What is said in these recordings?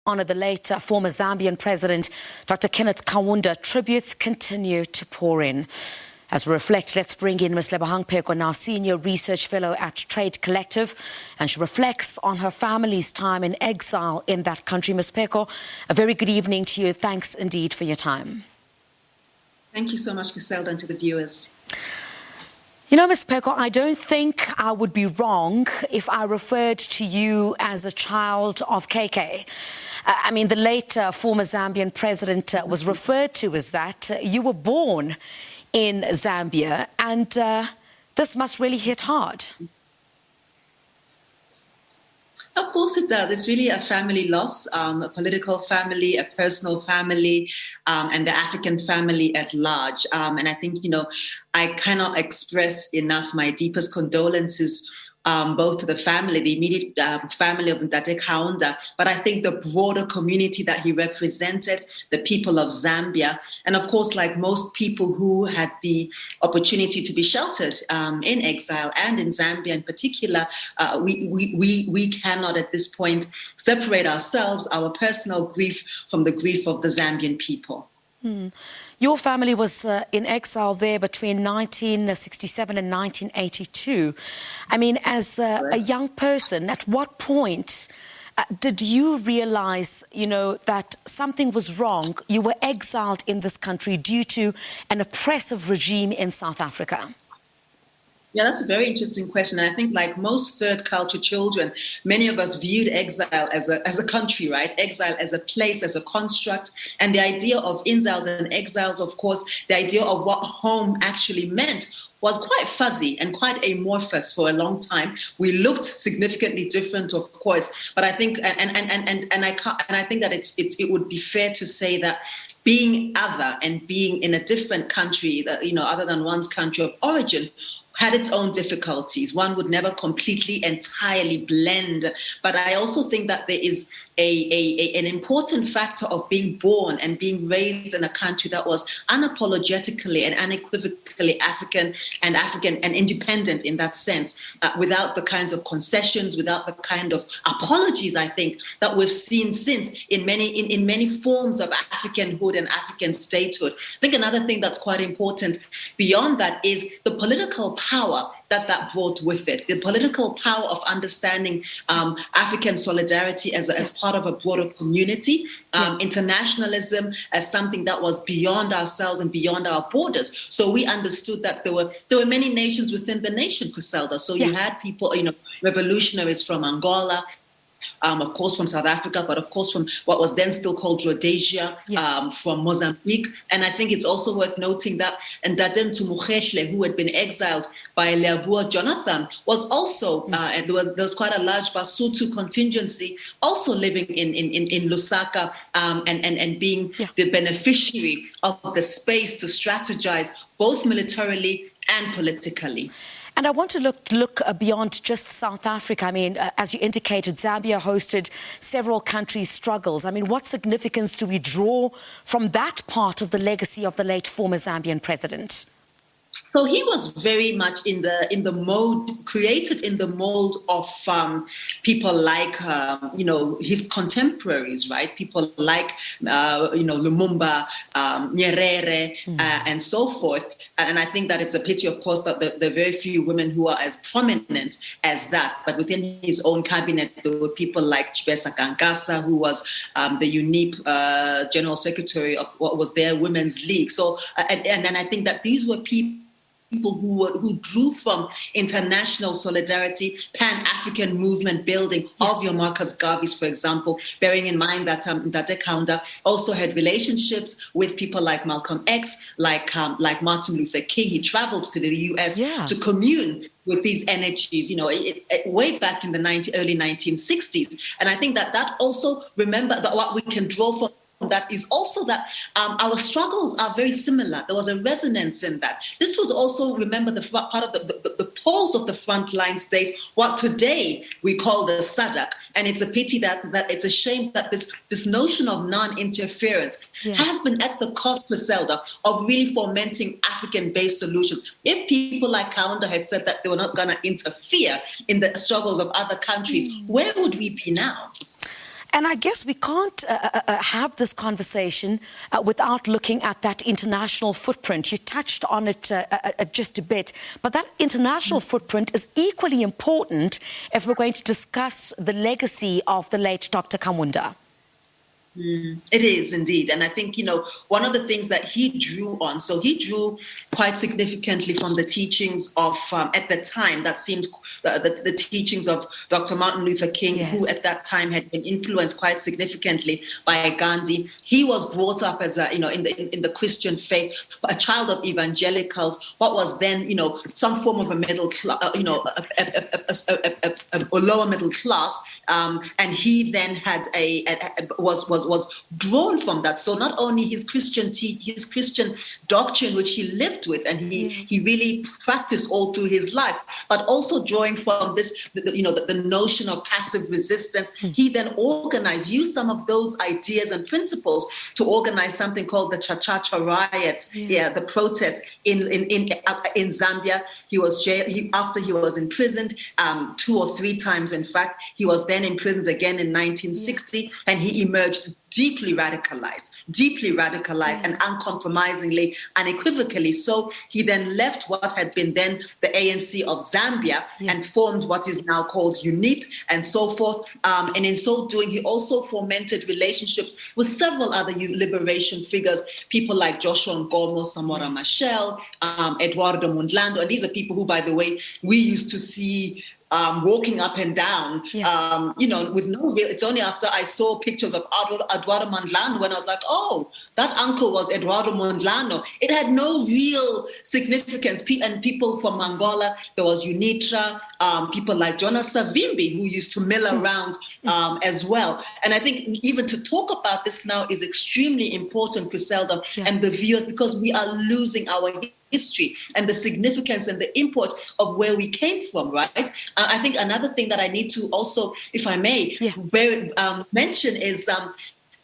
honor the late former Zambian President, Dr. Kenneth Kaunda, tributes continue to pour in. As we reflect, let's bring in Ms. Lebohang Pheko, now Senior Research Fellow at Trade Collective, and she reflects on her family's time in exile in that country. Ms. Pheko, a very good evening to you. Thanks indeed for your time. Thank you so much, Griselda, and to the viewers. You know, Ms. Pheko, I don't think I would be wrong if I referred to you as a child of KK. I mean, the late former Zambian president was referred to as that. You were born in Zambia, and this must really hit hard. Of course it does. It's really a family loss, a political family, a personal family, and the African family at large. And I think, I cannot express enough my deepest condolences both to the family, the immediate family of Kenneth Kaunda, but I think the broader community that he represented, the people of Zambia, and of course, like most people who had the opportunity to be sheltered in exile and in Zambia in particular, we cannot at this point separate ourselves, our personal grief, from the grief of the Zambian people. Your family was in exile there between 1967 and 1982. I mean, as a young person, at what point did you realize, that something was wrong? You were exiled in this country due to an oppressive regime in South Africa. Yeah, that's a very interesting question. I think like most third culture children, many of us viewed exile as a country, right? Exile as a place, as a construct. And the idea of inzals and exiles, of course, the idea of what home actually meant was quite fuzzy and quite amorphous for a long time. We looked significantly different, of course, but I think I think that it would be fair to say that being other and being in a different country, other than one's country of origin, had its own difficulties. One would never completely, entirely blend. But I also think that there is an important factor of being born and being raised in a country that was unapologetically and unequivocally African and independent in that sense, without the kinds of concessions, without the kind of apologies, I think, that we've seen since in many forms of Africanhood and African statehood. I think another thing that's quite important beyond that is the political power that brought with it, the political power of understanding African solidarity as part of a broader community, internationalism as something that was beyond ourselves and beyond our borders. So we understood that there were many nations within the nation, Griselda. So you had people, revolutionaries from Angola, of course from South Africa, but of course from what was then still called Rhodesia, from Mozambique. And I think it's also worth noting that Ndaden Tumukheshle, who had been exiled by Lebohang Jonathan, was also, there was quite a large Basotho contingency also living in Lusaka and being the beneficiary of the space to strategize both militarily and politically. And I want to look beyond just South Africa. I mean, as you indicated, Zambia hosted several countries' struggles. I mean, what significance do we draw from that part of the legacy of the late former Zambian president? So he was very much in the mode, created in the mold of people like, his contemporaries, right? People like, Lumumba, Nyerere, and so forth. And I think that it's a pity, of course, that there are very few women who are as prominent as that. But within his own cabinet, there were people like Chibesa Kankasa, who was the unique general secretary of what was their Women's League. So, and I think that these were people who drew from international solidarity, Pan-African movement building of your Marcus Garveys, for example, bearing in mind that Kenneth Kaunda also had relationships with people like Malcolm X, like Martin Luther King. He traveled to the US to commune with these energies, way back in the early 1960s. And I think that also, remember that what we can draw from that is also that our struggles are very similar. There was a resonance in that. This was also, remember, the part of the poles of the frontline states, what today we call the SADC. And it's a pity that it's a shame that this notion of non-interference has been at the cost, Griselda, of really fomenting African-based solutions. If people like Kaunda had said that they were not going to interfere in the struggles of other countries, where would we be now? And I guess we can't have this conversation without looking at that international footprint. You touched on it just a bit, but that international footprint is equally important if we're going to discuss the legacy of the late Dr. Kaunda. It is indeed. And I think, one of the things that he drew on, so he drew quite significantly from the teachings of, at the time, that seemed the teachings of Dr. Martin Luther King, Yes. who at that time had been influenced quite significantly by Gandhi. He was brought up as in the Christian faith, a child of evangelicals, what was then, some form of a middle class, a lower middle class. And he then had was drawn from that. So not only his Christian doctrine, which he lived with and he really practiced all through his life, but also drawing from this, the notion of passive resistance. He then used some of those ideas and principles to organize something called the Cha-Cha-Cha riots, the protests in Zambia. He was jailed after he was imprisoned 2 or 3 times. In fact, he was then imprisoned again in 1960, and he emerged deeply radicalized and uncompromisingly, unequivocally. So he then left what had been then the ANC of Zambia and formed what is now called UNIP and so forth. And in so doing, he also fomented relationships with several other liberation figures, people like Joshua Nkomo, Samora Machel, Eduardo Mondlane. And these are people who, by the way, we used to see walking up and down, with no real. It's only after I saw pictures of Eduardo Mondlane when I was like, oh, that uncle was Eduardo Mondlane. It had no real significance. And people from Angola, there was UNITRA, people like Jonas Savimbi, who used to mill around as well. And I think even to talk about this now is extremely important, Griselda, and the viewers, because we are losing our history and the significance and the import of where we came from, right? I think another thing that I need to also, if I may, mention is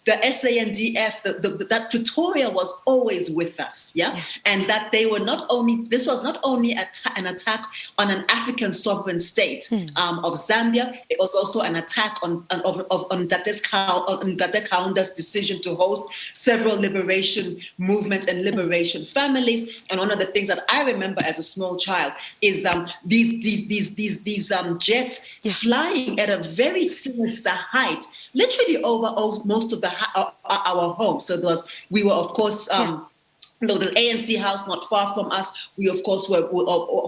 the SANDF, that Pretoria was always with us, and that they were this was not only an attack on an African sovereign state of Zambia, it was also an attack on Dr. Kaunda's decision to host several liberation movements and liberation families. And one of the things that I remember as a small child is these jets flying at a very sinister height, literally over most of our homes. So we were, of course, the ANC house not far from us. We, of course, were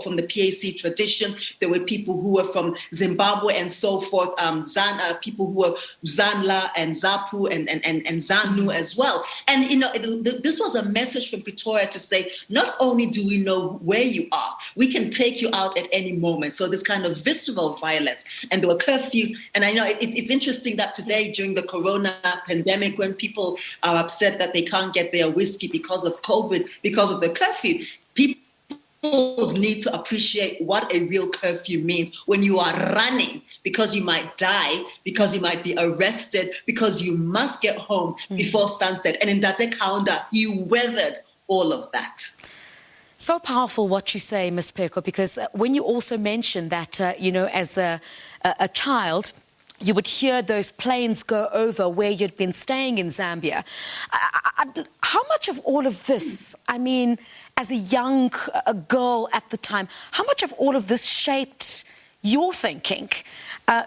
from the PAC tradition. There were people who were from Zimbabwe and so forth, people who were Zanla and Zapu and Zanu as well. And, this was a message from Pretoria to say, not only do we know where you are, we can take you out at any moment. So this kind of visceral violence. And there were curfews. And I know it's interesting that today, during the corona pandemic, when people are upset that they can't get their whiskey because of COVID, because of the curfew, people need to appreciate what a real curfew means when you are running because you might die, because you might be arrested, because you must get home before sunset. And in Dr. Kaunda, he weathered all of that. So powerful what you say, Ms. Pheko, because when you also mention that, as a child, you would hear those planes go over where you'd been staying in Zambia. How much of all of this, I mean, as a young girl at the time, how much of all of this shaped your thinking?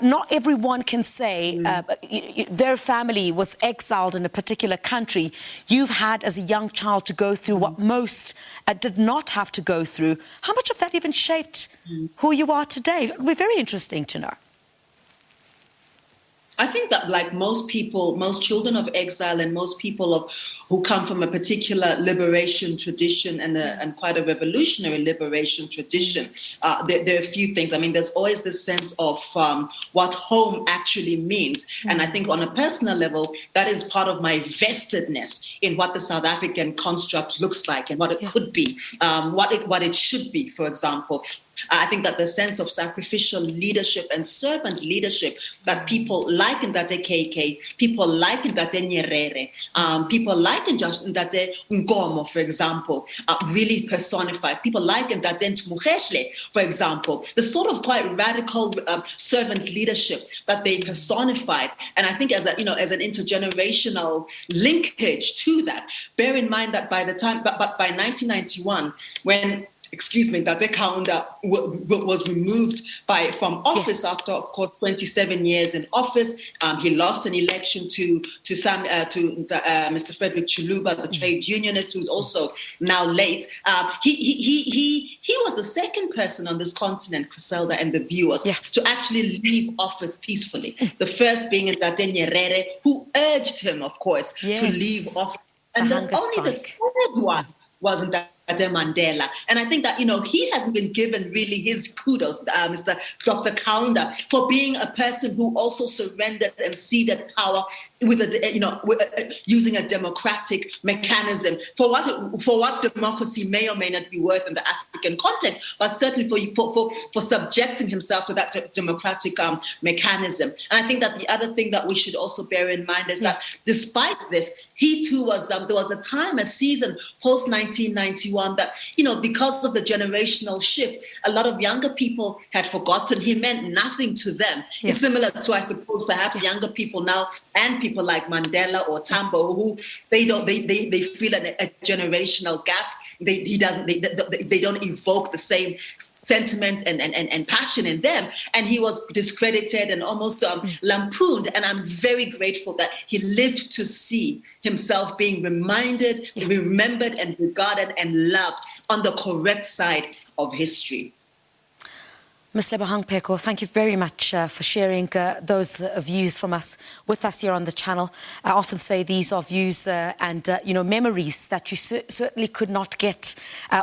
Not everyone can say their family was exiled in a particular country. You've had, as a young child, to go through what most did not have to go through. How much of that even shaped who you are today? It would be very interesting to know. I think that, like most people, most children of exile and most people who come from a particular liberation tradition and quite a revolutionary liberation tradition, there are a few things. I mean, there's always this sense of what home actually means. And I think on a personal level, that is part of my vestedness in what the South African construct looks like and what it could be, what it should be, for example. I think that the sense of sacrificial leadership and servant leadership that people like in Ndate KK, people like in Ndate Nyerere, people like in Ndate Nkomo, for example, really personified. People like in Ndate Ntumugeshle, for example, the sort of quite radical servant leadership that they personified. And I think as an intergenerational linkage to that, bear in mind that by 1991, when Kenneth Kaunda was removed from office after, of course, 27 years in office. He lost an election to Mr. Frederick Chiluba, the trade unionist, who's also now late. He was the second person on this continent, Griselda and the viewers, to actually leave office peacefully. The first being Ndate Nyerere, who urged him, of course, to leave office. And only the third one wasn't that Mandela. And I think that, he hasn't been given really his kudos, Dr. Kaunda, for being a person who also surrendered and ceded power with using a democratic mechanism for what democracy may or may not be worth in the African context, but certainly for subjecting himself to that democratic mechanism. And I think that the other thing that we should also bear in mind is that despite this, he too was there was a season post 1991 that because of the generational shift, a lot of younger people had forgotten he meant nothing to them. It's similar to, I suppose, perhaps younger people now and people like Mandela or Tambo, who they feel a generational gap. They don't evoke the same sentiment and passion in them, and he was discredited and almost lampooned. And I'm very grateful that he lived to see himself being remembered and regarded and loved on the correct side of history. Ms. Lebohang Pheko, thank you very much for sharing those views with us here on the channel. I often say these are views and memories that you certainly could not get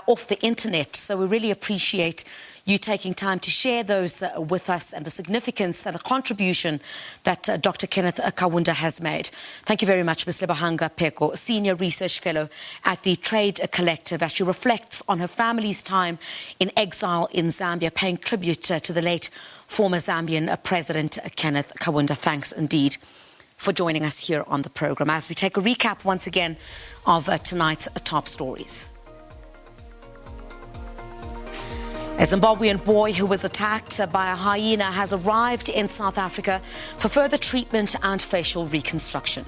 off the internet. So we really appreciate you taking time to share those with us and the significance and the contribution that Dr. Kenneth Kaunda has made. Thank you very much, Ms. Lebohang Pheko, Senior Research Fellow at the Trade Collective, as she reflects on her family's time in exile in Zambia, paying tribute to the late former Zambian President Kenneth Kaunda. Thanks indeed for joining us here on the programme as we take a recap once again of tonight's top stories. A Zimbabwean boy who was attacked by a hyena has arrived in South Africa for further treatment and facial reconstruction.